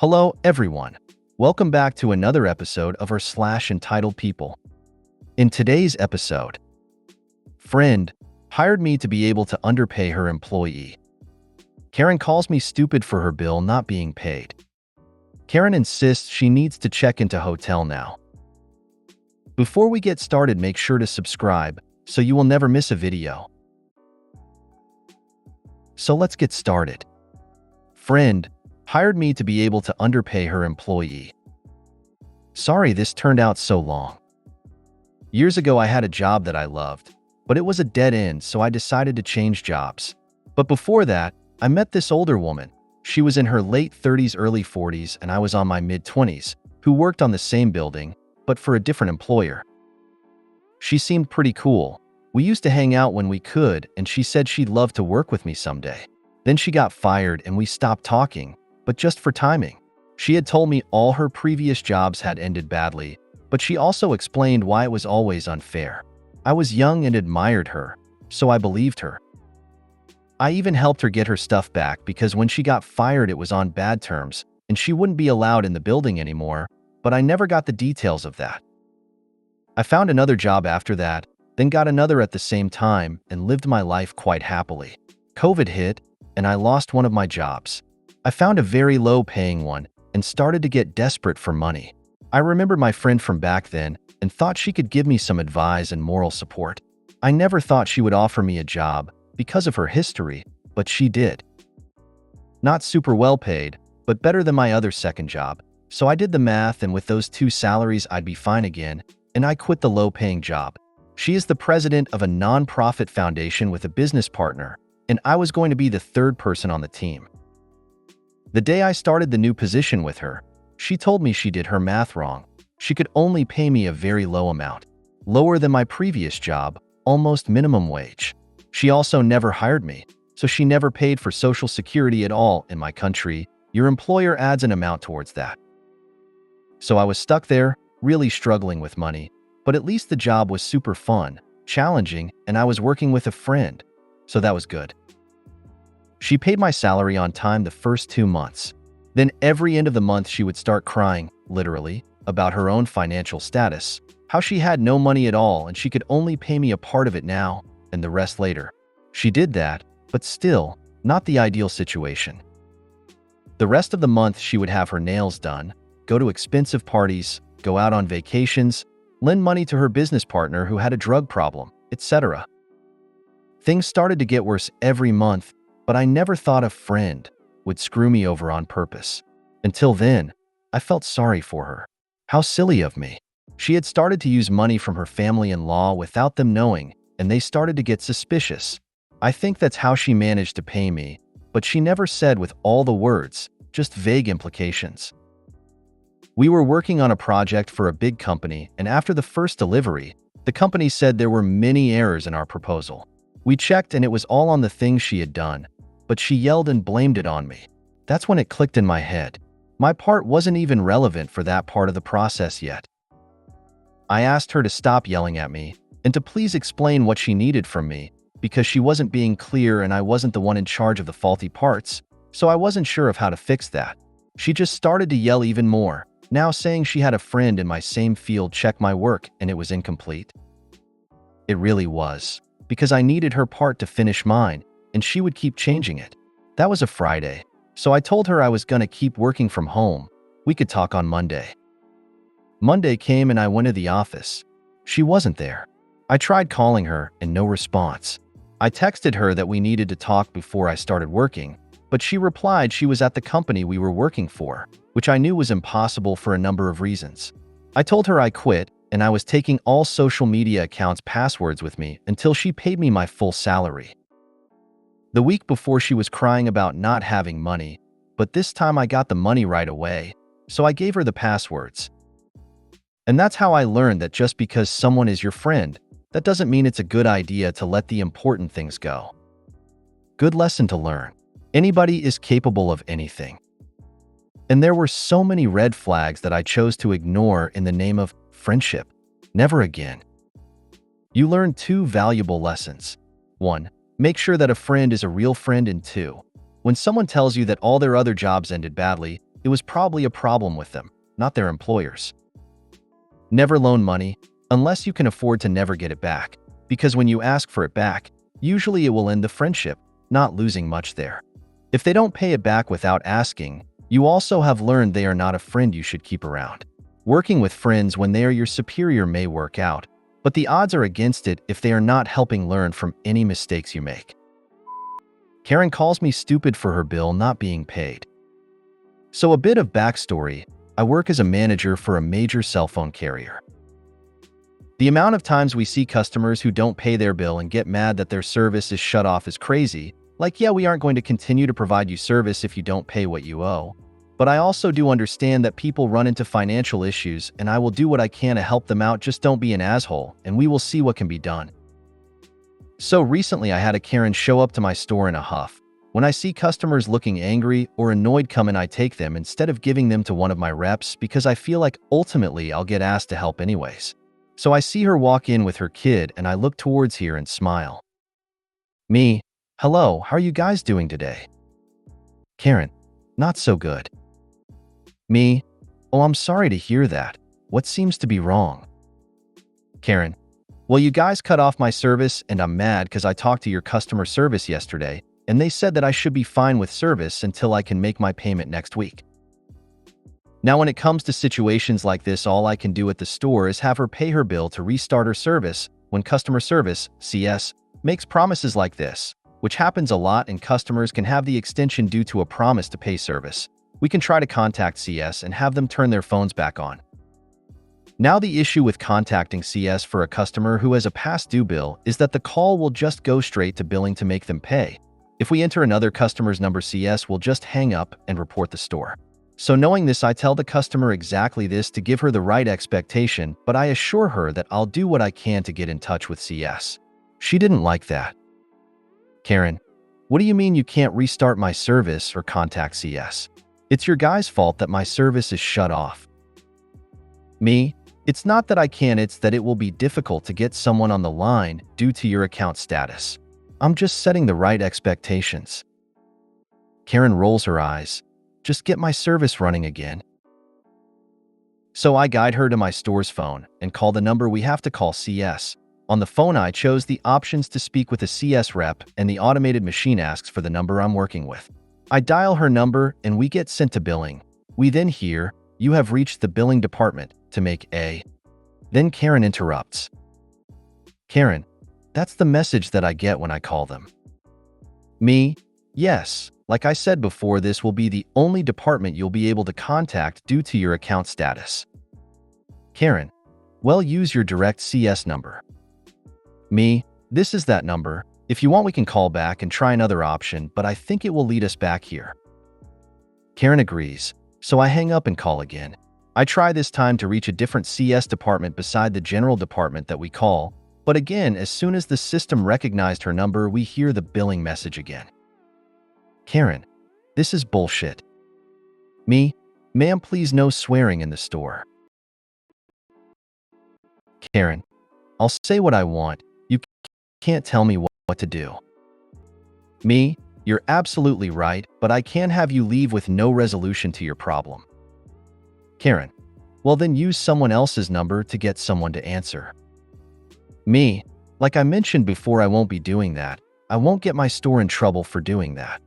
Hello, everyone. Welcome back to another episode of r/slash entitled people. In today's episode, friend hired me to be able to underpay her employee. Karen calls me stupid for her bill not being paid. Karen insists she needs to check into hotel now. Before we get started, make sure to subscribe so you will never miss a video. So let's get started. Friend hired me to be able to underpay her employee. Sorry this turned out so long. Years ago I had a job that I loved, but it was a dead end, so I decided to change jobs. But before that, I met this older woman. She was in her late 30s, early 40s, and I was on my mid-20s, who worked on the same building, but for a different employer. She seemed pretty cool. We used to hang out when we could, and she said she'd love to work with me someday. Then she got fired and we stopped talking, but just for timing. She had told me all her previous jobs had ended badly, but she also explained why it was always unfair. I was young and admired her, so I believed her. I even helped her get her stuff back because when she got fired it was on bad terms and she wouldn't be allowed in the building anymore, but I never got the details of that. I found another job after that, then got another at the same time and lived my life quite happily. COVID hit and I lost one of my jobs. I found a very low-paying one and started to get desperate for money. I remembered my friend from back then and thought she could give me some advice and moral support. I never thought she would offer me a job because of her history, but she did. Not super well paid, but better than my other second job. So I did the math, and with those two salaries I'd be fine again, and I quit the low-paying job. She is the president of a non-profit foundation with a business partner, and I was going to be the third person on the team. The day I started the new position with her, she told me she did her math wrong. She could only pay me a very low amount, lower than my previous job, almost minimum wage. She also never hired me, so she never paid for Social Security at all. In my country, your employer adds an amount towards that. So I was stuck there, really struggling with money, but at least the job was super fun, challenging, and I was working with a friend, so that was good. She paid my salary on time the first 2 months. Then every end of the month she would start crying, literally, about her own financial status, how she had no money at all and she could only pay me a part of it now and the rest later. She did that, but still, not the ideal situation. The rest of the month she would have her nails done, go to expensive parties, go out on vacations, lend money to her business partner who had a drug problem, etc. Things started to get worse every month, but I never thought a friend would screw me over on purpose. Until then, I felt sorry for her. How silly of me. She had started to use money from her family-in-law without them knowing, and they started to get suspicious. I think that's how she managed to pay me, but she never said with all the words, just vague implications. We were working on a project for a big company, and after the first delivery, the company said there were many errors in our proposal. We checked and it was all on the things she had done, but she yelled and blamed it on me. That's when it clicked in my head. My part wasn't even relevant for that part of the process yet. I asked her to stop yelling at me and to please explain what she needed from me because she wasn't being clear and I wasn't the one in charge of the faulty parts, so I wasn't sure of how to fix that. She just started to yell even more, now saying she had a friend in my same field check my work and it was incomplete. It really was, because I needed her part to finish mine, and she would keep changing it. That was a Friday, so I told her I was gonna keep working from home. We could talk on Monday. Monday came and I went to the office. She wasn't there. I tried calling her and no response. I texted her that we needed to talk before I started working, but she replied she was at the company we were working for, which I knew was impossible for a number of reasons. I told her I quit and I was taking all social media accounts' passwords with me until she paid me my full salary. The week before she was crying about not having money, but this time I got the money right away, so I gave her the passwords. And that's how I learned that just because someone is your friend, that doesn't mean it's a good idea to let the important things go. Good lesson to learn. Anybody is capable of anything. And there were so many red flags that I chose to ignore in the name of friendship. Never again. You learn 2 valuable lessons. 1. Make sure that a friend is a real friend, and 2. When someone tells you that all their other jobs ended badly, it was probably a problem with them, not their employers. Never loan money, unless you can afford to never get it back, because when you ask for it back, usually it will end the friendship, not losing much there. If they don't pay it back without asking, you also have learned they are not a friend you should keep around. Working with friends when they are your superior may work out, but the odds are against it if they are not helping learn from any mistakes you make. Karen calls me stupid for her bill not being paid. So a bit of backstory, I work as a manager for a major cell phone carrier. The amount of times we see customers who don't pay their bill and get mad that their service is shut off is crazy. Like, yeah, we aren't going to continue to provide you service if you don't pay what you owe. But I also do understand that people run into financial issues, and I will do what I can to help them out. Just don't be an asshole, and we will see what can be done. So recently I had a Karen show up to my store in a huff. When I see customers looking angry or annoyed come in, I take them instead of giving them to one of my reps because I feel like ultimately I'll get asked to help anyways. So I see her walk in with her kid and I look towards her and smile. Me, hello, how are you guys doing today? Karen, not so good. Me, oh, I'm sorry to hear that. What seems to be wrong? Karen, well, you guys cut off my service and I'm mad because I talked to your customer service yesterday and they said that I should be fine with service until I can make my payment next week. Now, when it comes to situations like this, all I can do at the store is have her pay her bill to restart her service when customer service, CS, makes promises like this, which happens a lot, and customers can have the extension due to a promise to pay service. We can try to contact CS and have them turn their phones back on. Now, the issue with contacting CS for a customer who has a past due bill is that the call will just go straight to billing to make them pay. If we enter another customer's number, CS will just hang up and report the store. So knowing this, I tell the customer exactly this to give her the right expectation, but I assure her that I'll do what I can to get in touch with CS. She didn't like that. Karen, what do you mean you can't restart my service or contact CS? It's your guy's fault that my service is shut off. Me, it's not that I can't, it's that it will be difficult to get someone on the line due to your account status. I'm just setting the right expectations. Karen rolls her eyes. Just get my service running again. So I guide her to my store's phone and call the number we have to call CS. On the phone, I chose the options to speak with a CS rep, and the automated machine asks for the number I'm working with. I dial her number and we get sent to billing. We then hear, "You have reached the billing department to make a..." Then Karen interrupts. Karen, that's the message that I get when I call them. Me, yes. Like I said before, this will be the only department you'll be able to contact due to your account status. Karen, well, use your direct CS number. Me, this is that number. If you want, we can call back and try another option, but I think it will lead us back here. Karen agrees, so I hang up and call again. I try this time to reach a different CS department beside the general department that we call, but again, as soon as the system recognized her number, we hear the billing message again. Karen, this is bullshit. Me, ma'am, please no swearing in the store. Karen, I'll say what I want. You can't tell me what to do. Me, you're absolutely right, but I can't have you leave with no resolution to your problem. Karen, well then use someone else's number to get someone to answer. Me, like I mentioned before, I won't be doing that. I won't get my store in trouble for doing that.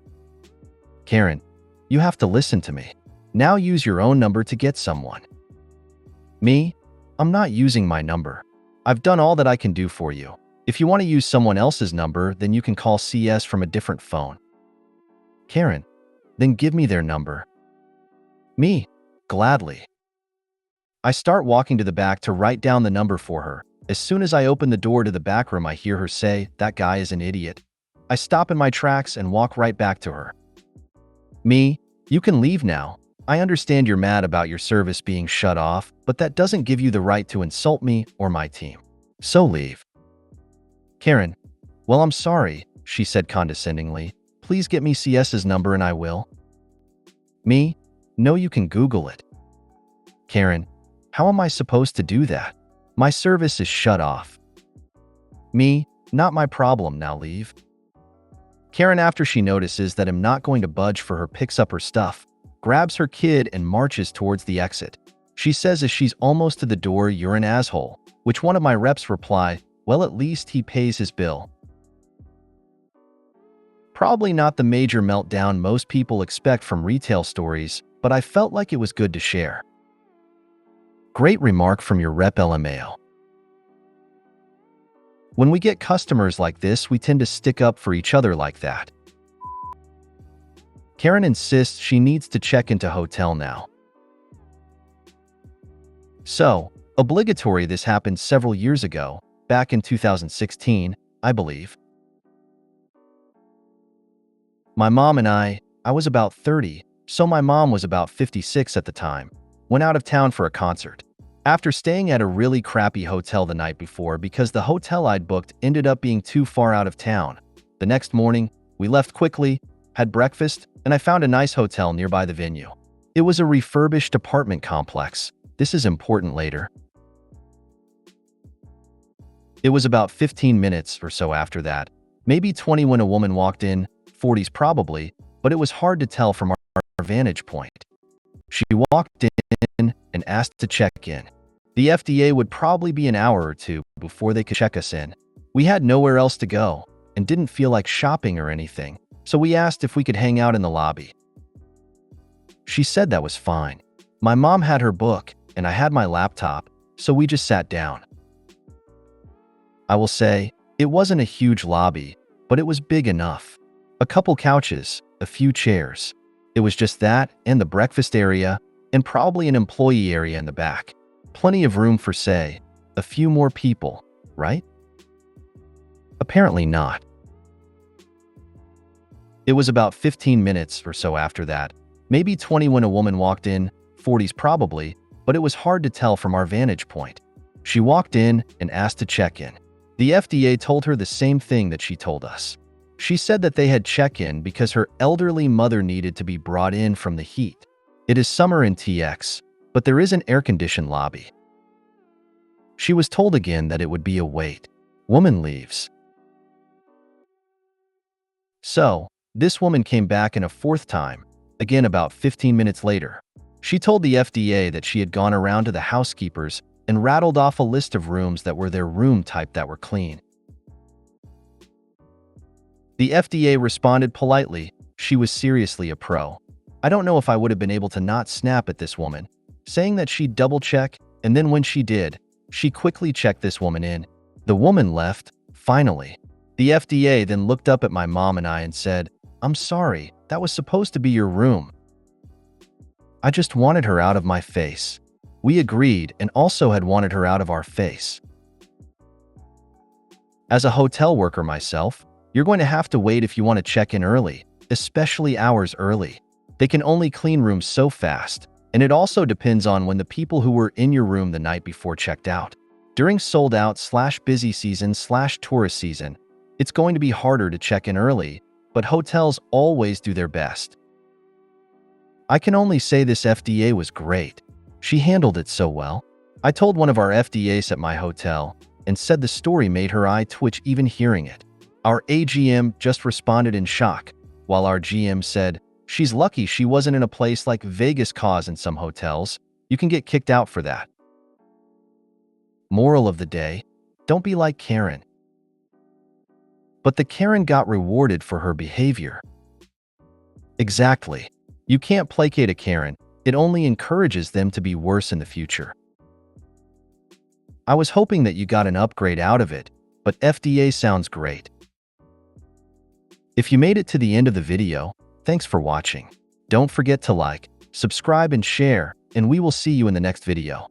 Karen, you have to listen to me. Now use your own number to get someone. Me, I'm not using my number. I've done all that I can do for you. If you want to use someone else's number, then you can call CS from a different phone. Karen, then give me their number. Me, gladly. I start walking to the back to write down the number for her. As soon as I open the door to the back room, I hear her say, "That guy is an idiot." I stop in my tracks and walk right back to her. Me, you can leave now. I understand you're mad about your service being shut off, but that doesn't give you the right to insult me or my team. So leave. Karen, well, I'm sorry, she said condescendingly. Please get me CS's number and I will. Me, no, you can Google it. Karen, how am I supposed to do that? My service is shut off. Me, not my problem, now leave. Karen, after she notices that I'm not going to budge for her, picks up her stuff. grabs her kid and marches towards the exit. She says as she's almost to the door, "You're an asshole," which one of my reps reply, "Well, at least he pays his bill." Probably not the major meltdown most people expect from retail stories, but I felt like it was good to share. Great remark from your rep LMAO. When we get customers like this, we tend to stick up for each other like that. Karen insists she needs to check into hotel now. So, obligatory, this happened several years ago, back in 2016, I believe. My mom and I was about 30, so my mom was about 56 at the time, went out of town for a concert. After staying at a really crappy hotel the night before because the hotel I'd booked ended up being too far out of town, the next morning, we left quickly, had breakfast, and I found a nice hotel nearby the venue. It was a refurbished apartment complex. This is important later. It was about 15 minutes or so after that, maybe 20, when a woman walked in, 40s probably, but it was hard to tell from our vantage point. She walked in and asked to check in. The FDA would probably be an hour or two before they could check us in. We had nowhere else to go and didn't feel like shopping or anything, so we asked if we could hang out in the lobby. She said that was fine. My mom had her book and I had my laptop, so we just sat down. I will say, it wasn't a huge lobby, but it was big enough. A couple couches, a few chairs. It was just that and the breakfast area and probably an employee area in the back. Plenty of room for, say, a few more people, right? Apparently not. It was about 15 minutes or so after that, maybe 20, when a woman walked in, 40s probably, but it was hard to tell from our vantage point. She walked in and asked to check in. The FDA told her the same thing that she told us. She said that they had check-in because her elderly mother needed to be brought in from the heat. It is summer in TX, but there is an air-conditioned lobby. She was told again that it would be a wait. Woman leaves. So, this woman came back in a fourth time, again about 15 minutes later. She told the FDA that she had gone around to the housekeepers and rattled off a list of rooms that were their room type that were clean. The FDA responded politely. She was seriously a pro. I don't know if I would have been able to not snap at this woman, saying that she'd double-check, and then when she did, she quickly checked this woman in. The woman left, finally. The FDA then looked up at my mom and I and said, "I'm sorry, that was supposed to be your room." I just wanted her out of my face. We agreed and also had wanted her out of our face. As a hotel worker myself, you're going to have to wait if you want to check in early, especially hours early. They can only clean rooms so fast, and it also depends on when the people who were in your room the night before checked out. During sold-out/busy season/tourist season, it's going to be harder to check in early, but hotels always do their best. I can only say this FDA was great. She handled it so well. I told one of our FDAs at my hotel and said the story made her eye twitch even hearing it. Our AGM just responded in shock, while our GM said, "She's lucky she wasn't in a place like Vegas, cause in some hotels, you can get kicked out for that." Moral of the day, don't be like Karen. But the Karen got rewarded for her behavior. Exactly. You can't placate a Karen, it only encourages them to be worse in the future. I was hoping that you got an upgrade out of it, but FDA sounds great. If you made it to the end of the video, thanks for watching. Don't forget to like, subscribe and share, and we will see you in the next video.